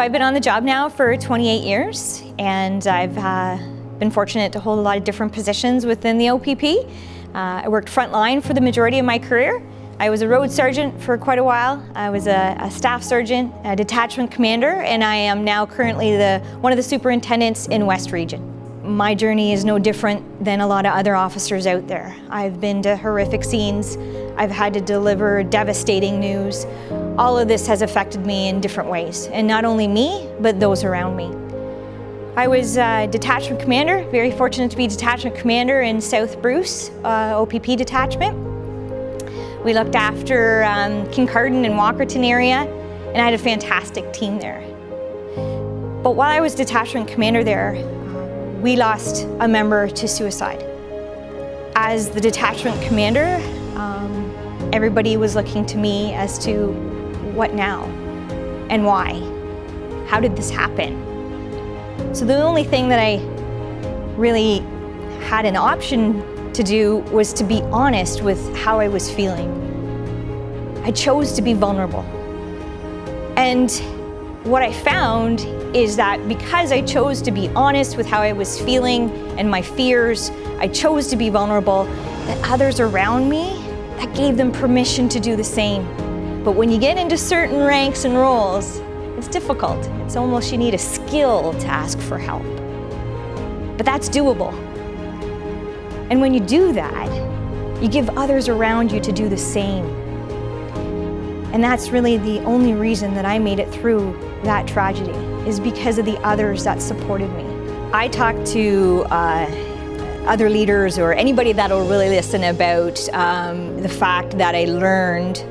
So I've been on the job now for 28 years, and I've been fortunate to hold a lot of different positions within the OPP. I worked frontline for the majority of my career. I was a road sergeant for quite a while. I was a staff sergeant, a detachment commander, and I am now currently one of the superintendents in West Region. My journey is no different than a lot of other officers out there. I've been to horrific scenes. I've had to deliver devastating news. All of this has affected me in different ways, and not only me, but those around me. I was a detachment commander, very fortunate to be detachment commander in South Bruce, OPP detachment. We looked after Kincardine and Walkerton area, and I had a fantastic team there. But while I was detachment commander there, we lost a member to suicide. As the detachment commander, everybody was looking to me as to what now and why? How did this happen? So the only thing that I really had an option to do was to be honest with how I was feeling. I chose to be vulnerable. And what I found is that because I chose to be honest with how I was feeling and my fears, I chose to be vulnerable, that others around me, that gave them permission to do the same. But when you get into certain ranks and roles, it's difficult. It's almost you need a skill to ask for help. But that's doable. And when you do that, you give others around you to do the same. And that's really the only reason that I made it through that tragedy, is because of the others that supported me. I talk to other leaders or anybody that'll really listen about the fact that I learned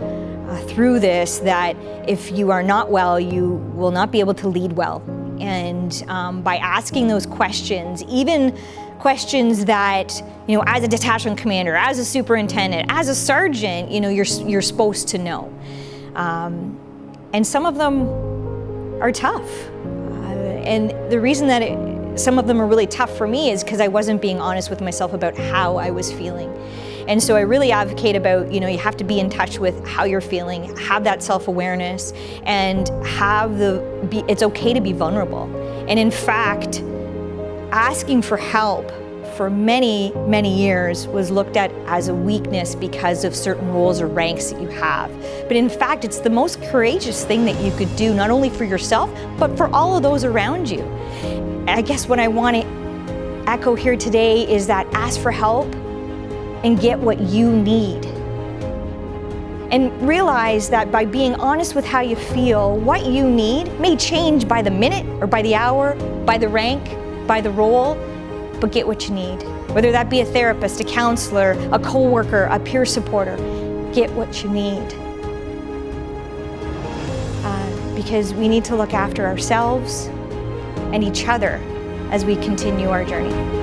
through this that if you are not well, you will not be able to lead well. And by asking those questions, even questions that, as a detachment commander, as a superintendent, as a sergeant, you're supposed to know. And some of them are tough. And the reason that some of them are really tough for me is because I wasn't being honest with myself about how I was feeling. And so I really advocate about, you have to be in touch with how you're feeling, have that self-awareness, and it's okay to be vulnerable. And in fact, asking for help for many, many years was looked at as a weakness because of certain roles or ranks that you have. But in fact, it's the most courageous thing that you could do, not only for yourself, but for all of those around you. I guess what I want to echo here today is that ask for help and get what you need. And realize that by being honest with how you feel, what you need may change by the minute or by the hour, by the rank, by the role, but get what you need. Whether that be a therapist, a counselor, a coworker, a peer supporter, get what you need. Because we need to look after ourselves and each other as we continue our journey.